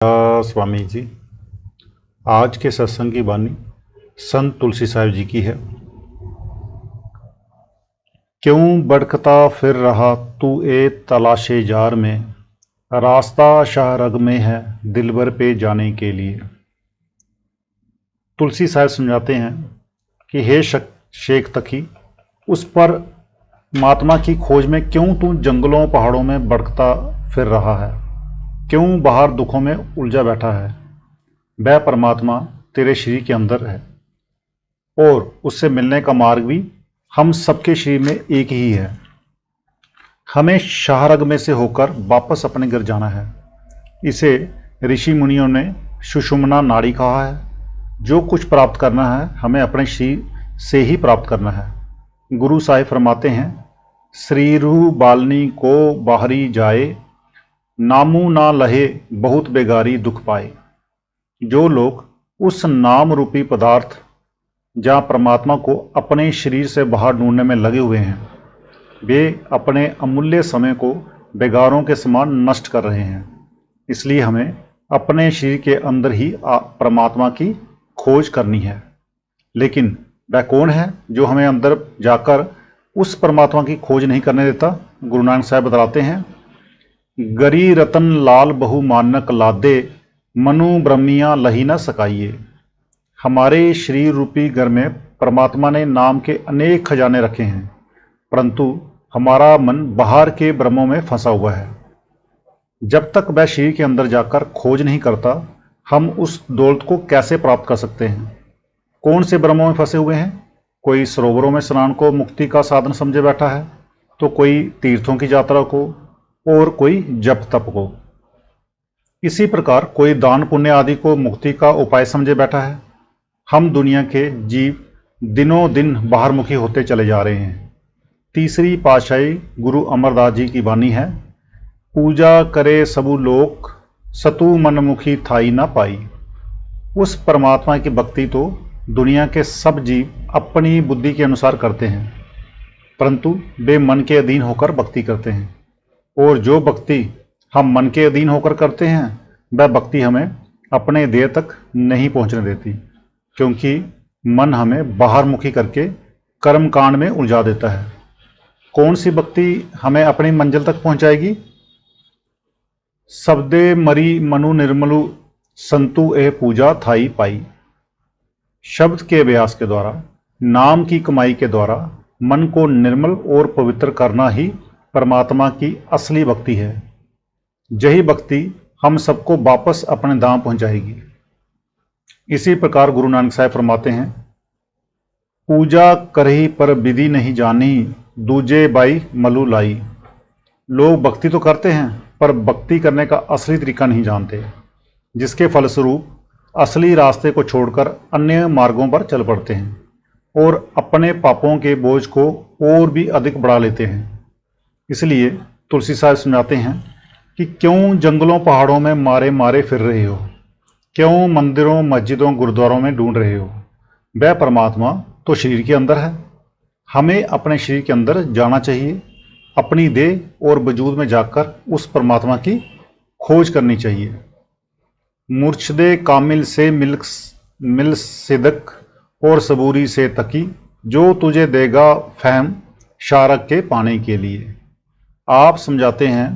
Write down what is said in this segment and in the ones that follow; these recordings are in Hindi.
स्वामी जी, आज के सत्संग की वाणी संत तुलसी साहिब जी की है। क्यों भटकता फिर रहा तू ए तलाशे जार में, रास्ता शाह रग में है दिलबर पे जाने के लिए। तुलसी साहिब समझाते हैं कि हे शेख तकी, उस पर महात्मा की खोज में क्यों तू जंगलों पहाड़ों में भटकता फिर रहा है, क्यों बाहर दुखों में उलझा बैठा है। वह परमात्मा तेरे शरीर के अंदर है और उससे मिलने का मार्ग भी हम सबके शरीर में एक ही है। हमें शाहरग में से होकर वापस अपने घर जाना है। इसे ऋषि मुनियों ने सुषुम्ना नाड़ी कहा है। जो कुछ प्राप्त करना है हमें अपने शरीर से ही प्राप्त करना है। गुरु साहिब फरमाते हैं, श्रीरू बालनी को बाहरी जाए, नामू ना लहे बहुत बेगारी दुख पाए। जो लोग उस नाम रूपी पदार्थ जहाँ परमात्मा को अपने शरीर से बाहर ढूंढने में लगे हुए हैं, वे अपने अमूल्य समय को बेगारों के समान नष्ट कर रहे हैं। इसलिए हमें अपने शरीर के अंदर ही परमात्मा की खोज करनी है। लेकिन वह कौन है जो हमें अंदर जाकर उस परमात्मा की खोज नहीं करने देता? गुरु नानक साहब बतलाते हैं, गरी रतन लाल बहु मानक लादे, मनु ब्रह्मिया लही न सकाइए। हमारे शरीर रूपी घर में परमात्मा ने नाम के अनेक खजाने रखे हैं, परंतु हमारा मन बाहर के ब्रह्मों में फंसा हुआ है। जब तक वह शरीर के अंदर जाकर खोज नहीं करता, हम उस दौलत को कैसे प्राप्त कर सकते हैं? कौन से ब्रह्मों में फंसे हुए हैं? कोई सरोवरों में स्नान को मुक्ति का साधन समझे बैठा है, तो कोई तीर्थों की यात्रा को, और कोई जप तप को। इसी प्रकार कोई दान पुण्य आदि को मुक्ति का उपाय समझे बैठा है। हम दुनिया के जीव दिनों दिन बाहरमुखी होते चले जा रहे हैं। तीसरी पातशाही गुरु अमरदास जी की वाणी है, पूजा करे सबु लोक, सतु मनमुखी थाई ना पाई। उस परमात्मा की भक्ति तो दुनिया के सब जीव अपनी बुद्धि के अनुसार करते हैं, परंतु वे मन के अधीन होकर भक्ति करते हैं। और जो भक्ति हम मन के अधीन होकर करते हैं, वह भक्ति हमें अपने ध्येय तक नहीं पहुंचने देती, क्योंकि मन हमें बाहरमुखी करके कर्म कांड में उलझा देता है। कौन सी भक्ति हमें अपनी मंजिल तक पहुंचाएगी? शब्दे मरी मनु निर्मलु, संतु ए पूजा थाई पाई। शब्द के अभ्यास के द्वारा, नाम की कमाई के द्वारा मन को निर्मल और पवित्र करना ही परमात्मा की असली भक्ति है। यही भक्ति हम सबको वापस अपने धाम पहुंचाएगी। इसी प्रकार गुरु नानक साहब फरमाते हैं, पूजा करही पर विधि नहीं जानी, दूजे बाई मलू लाई। लोग भक्ति तो करते हैं, पर भक्ति करने का असली तरीका नहीं जानते, जिसके फलस्वरूप असली रास्ते को छोड़कर अन्य मार्गों पर चल पड़ते हैं और अपने पापों के बोझ को और भी अधिक बढ़ा लेते हैं। इसलिए तुलसी साहब समझाते हैं कि क्यों जंगलों पहाड़ों में मारे मारे फिर रहे हो, क्यों मंदिरों मस्जिदों गुरुद्वारों में ढूंढ रहे हो। वह परमात्मा तो शरीर के अंदर है। हमें अपने शरीर के अंदर जाना चाहिए, अपनी देह और वजूद में जाकर उस परमात्मा की खोज करनी चाहिए। मुर्शदे कामिल से मिल सिदक और सबूरी से तकी, जो तुझे देगा फहम शारक के पाने के लिए। आप समझाते हैं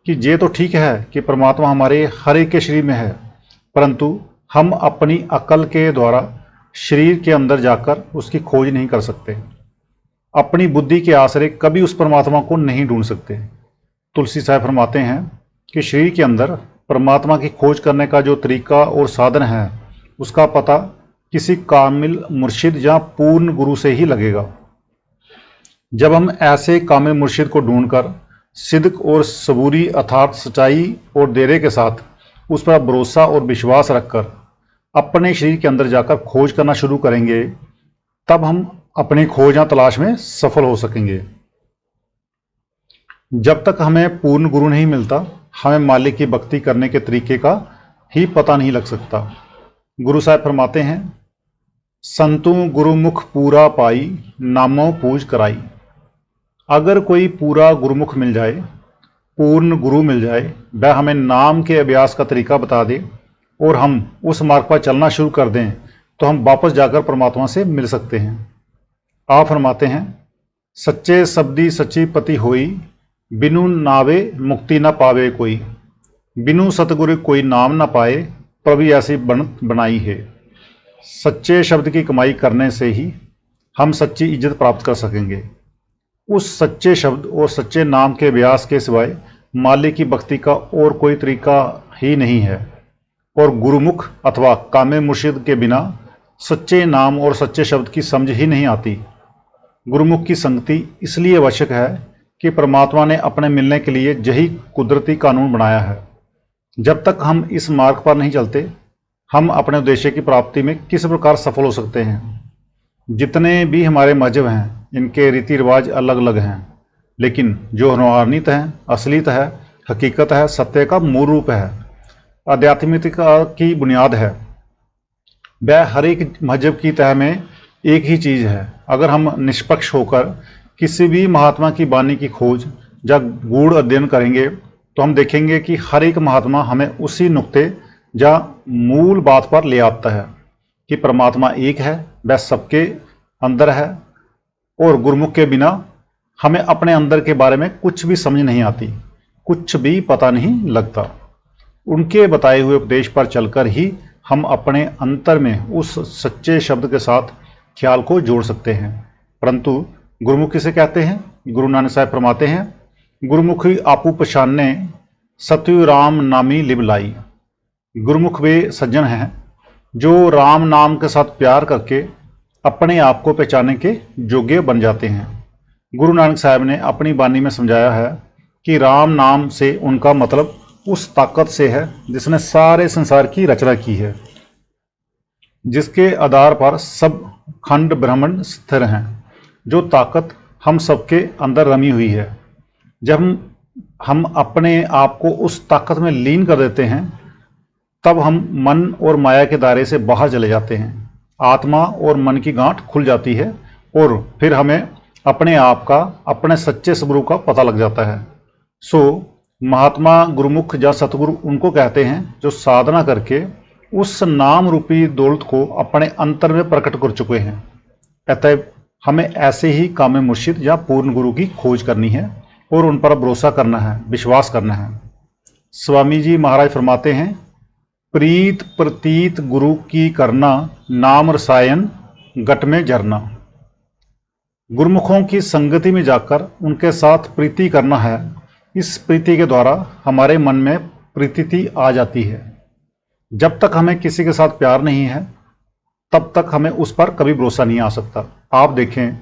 कि ये तो ठीक है कि परमात्मा हमारे हर एक के शरीर में है, परंतु हम अपनी अकल के द्वारा शरीर के अंदर जाकर उसकी खोज नहीं कर सकते। अपनी बुद्धि के आश्रय कभी उस परमात्मा को नहीं ढूंढ सकते। तुलसी साहब फरमाते हैं कि शरीर के अंदर परमात्मा की खोज करने का जो तरीका और साधन है, उसका पता किसी कामिल मुर्शिद या पूर्ण गुरु से ही लगेगा। जब हम ऐसे कामिल मुर्शिद को ढूंढकर सिद्क और सबूरी अर्थात सच्चाई और देरे के साथ उस पर भरोसा और विश्वास रखकर अपने शरीर के अंदर जाकर खोज करना शुरू करेंगे, तब हम अपनी खोज या तलाश में सफल हो सकेंगे। जब तक हमें पूर्ण गुरु नहीं मिलता, हमें मालिक की भक्ति करने के तरीके का ही पता नहीं लग सकता। गुरु साहब फरमाते हैं, संतु गुरुमुख पूरा पाई, नामों पूज कराई। अगर कोई पूरा गुरुमुख मिल जाए पूर्ण गुरु मिल जाए, वह हमें नाम के अभ्यास का तरीका बता दे और हम उस मार्ग पर चलना शुरू कर दें, तो हम वापस जाकर परमात्मा से मिल सकते हैं। आप फरमाते हैं, सच्चे शब्दी सच्ची पति होई, बिनु नावे मुक्ति न पावे कोई। बिनु सतगुरु कोई नाम न पाए, प्रभु ऐसी बनत बनाई है। सच्चे शब्द की कमाई करने से ही हम सच्ची इज्जत प्राप्त कर सकेंगे। उस सच्चे शब्द और सच्चे नाम के अभ्यास के सिवाय मालिक की भक्ति का और कोई तरीका ही नहीं है। और गुरुमुख अथवा कामे मुर्शिद के बिना सच्चे नाम और सच्चे शब्द की समझ ही नहीं आती। गुरुमुख की संगति इसलिए आवश्यक है कि परमात्मा ने अपने मिलने के लिए यही कुदरती कानून बनाया है। जब तक हम इस मार्ग पर नहीं चलते, हम अपने उद्देश्य की प्राप्ति में किस प्रकार सफल हो सकते हैं। जितने भी हमारे मजहब हैं, इनके रीति रिवाज अलग अलग हैं, लेकिन जो रूहानियत है, असलियत है, हकीकत है, सत्य का मूल रूप है, आध्यात्मिकता की बुनियाद है, वह हर एक मजहब की तह में एक ही चीज़ है। अगर हम निष्पक्ष होकर किसी भी महात्मा की वाणी की खोज या गूढ़ अध्ययन करेंगे, तो हम देखेंगे कि हर एक महात्मा हमें उसी नुक्ते या मूल बात पर ले आता है कि परमात्मा एक है, वह सबके अंदर है। और गुरुमुख के बिना हमें अपने अंदर के बारे में कुछ भी समझ नहीं आती, कुछ भी पता नहीं लगता। उनके बताए हुए उपदेश पर चलकर ही हम अपने अंतर में उस सच्चे शब्द के साथ ख्याल को जोड़ सकते हैं। परंतु गुरुमुख किसे कहते हैं? गुरु नानक साहब फरमाते हैं, गुरुमुखी आपू पछाने, सतयु राम नामी लिव लाई। गुरुमुख वे सज्जन हैं जो राम नाम के साथ प्यार करके अपने आप को पहचानने के योग्य बन जाते हैं। गुरु नानक साहब ने अपनी वाणी में समझाया है कि राम नाम से उनका मतलब उस ताकत से है जिसने सारे संसार की रचना की है, जिसके आधार पर सब खंड ब्रह्मांड स्थिर हैं। जो ताकत हम सबके अंदर रमी हुई है, जब हम अपने आप को उस ताकत में लीन कर देते हैं, तब हम मन और माया के दायरे से बाहर चले जाते हैं। आत्मा और मन की गांठ खुल जाती है और फिर हमें अपने आप का, अपने सच्चे स्वरूप का पता लग जाता है। सो महात्मा गुरुमुख या सतगुरु उनको कहते हैं जो साधना करके उस नाम रूपी दौलत को अपने अंतर में प्रकट कर चुके हैं। अतः हमें ऐसे ही कामे मुर्शिद या पूर्ण गुरु की खोज करनी है और उन पर भरोसा करना है, विश्वास करना है। स्वामी जी महाराज फरमाते हैं, प्रीत प्रतीत गुरु की करना, नाम रसायन गट में झरना। गुरुमुखों की संगति में जाकर उनके साथ प्रीति करना है। इस प्रीति के द्वारा हमारे मन में प्रीति आ जाती है। जब तक हमें किसी के साथ प्यार नहीं है, तब तक हमें उस पर कभी भरोसा नहीं आ सकता। आप देखें,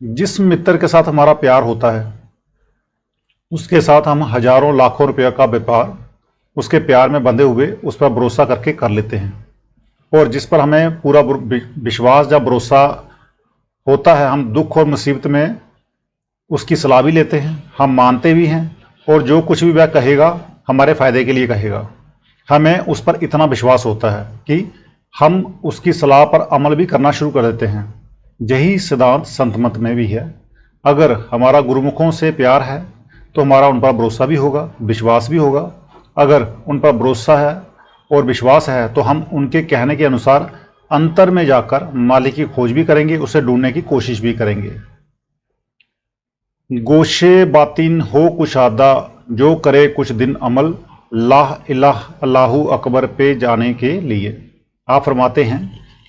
जिस मित्र के साथ हमारा प्यार होता है, उसके साथ हम हजारों लाखों रुपये का व्यापार उसके प्यार में बंधे हुए उस पर भरोसा करके कर लेते हैं। और जिस पर हमें पूरा विश्वास या भरोसा होता है, हम दुख और मुसीबत में उसकी सलाह भी लेते हैं, हम मानते भी हैं, और जो कुछ भी वह कहेगा हमारे फ़ायदे के लिए कहेगा। हमें उस पर इतना विश्वास होता है कि हम उसकी सलाह पर अमल भी करना शुरू कर देते हैं। यही सिद्धांत संत मत में भी है। अगर हमारा गुरुमुखों से प्यार है तो हमारा उन पर भरोसा भी होगा, विश्वास भी होगा। अगर उन पर भरोसा है और विश्वास है तो हम उनके कहने के अनुसार अंतर में जाकर मालिक की खोज भी करेंगे, उसे ढूंढने की कोशिश भी करेंगे। गोशे बातिन हो कुशादा, जो करे कुछ दिन अमल, लाह इलाह अल्लाहु अकबर पे जाने के लिए। आप फरमाते हैं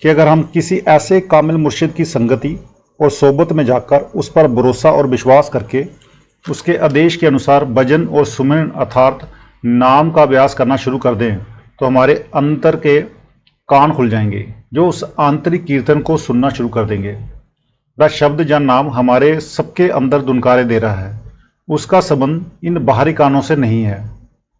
कि अगर हम किसी ऐसे कामिल मुर्शिद की संगति और सोबत में जाकर उस पर भरोसा और विश्वास करके उसके आदेश के अनुसार भजन और सुमिरन अर्थात नाम का अभ्यास करना शुरू कर दें, तो हमारे अंतर के कान खुल जाएंगे, जो उस आंतरिक कीर्तन को सुनना शुरू कर देंगे। वह शब्द या नाम हमारे सबके अंदर दुनकारे दे रहा है। उसका संबंध इन बाहरी कानों से नहीं है,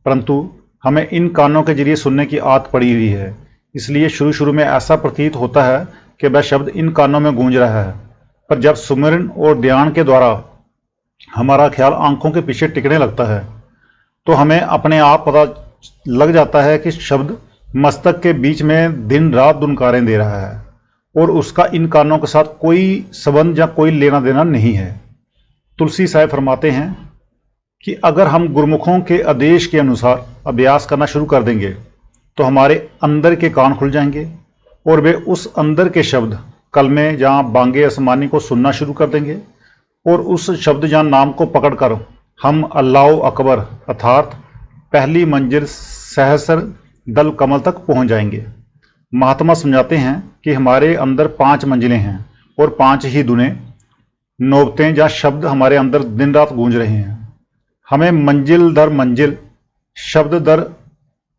परंतु हमें इन कानों के जरिए सुनने की आदत पड़ी हुई है। इसलिए शुरू शुरू में ऐसा प्रतीत होता है कि वह शब्द इन कानों में गूंज रहा है, पर जब सुमिरन और ध्यान के द्वारा हमारा ख्याल आंखों के पीछे टिकने लगता है, तो हमें अपने आप पता लग जाता है कि शब्द मस्तक के बीच में दिन रात दुनकारें दे रहा है और उसका इन कानों के साथ कोई संबंध या कोई लेना देना नहीं है। तुलसी साहब फरमाते हैं, कि अगर हम गुरुमुखों के आदेश के अनुसार अभ्यास करना शुरू कर देंगे तो हमारे अंदर के कान खुल जाएंगे और वे उस अंदर के शब्द कलमे या बांगे आसमानी को सुनना शुरू कर देंगे और उस शब्द या नाम को पकड़कर हम अल्लाह अकबर अर्थात पहली मंजिल सहस्र दल कमल तक पहुंच जाएंगे। महात्मा समझाते हैं कि हमारे अंदर 5 मंजिलें हैं और 5 ही दुने नौबतें या शब्द हमारे अंदर दिन रात गूंज रहे हैं। हमें मंजिल दर मंजिल, शब्द दर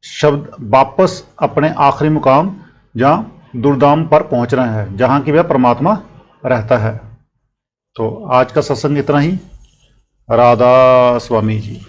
शब्द वापस अपने आखिरी मुकाम या दुर्धाम पर पहुंचना है जहां की वह परमात्मा रहता है। तो आज का सत्संग इतना ही। राधा स्वामी जी।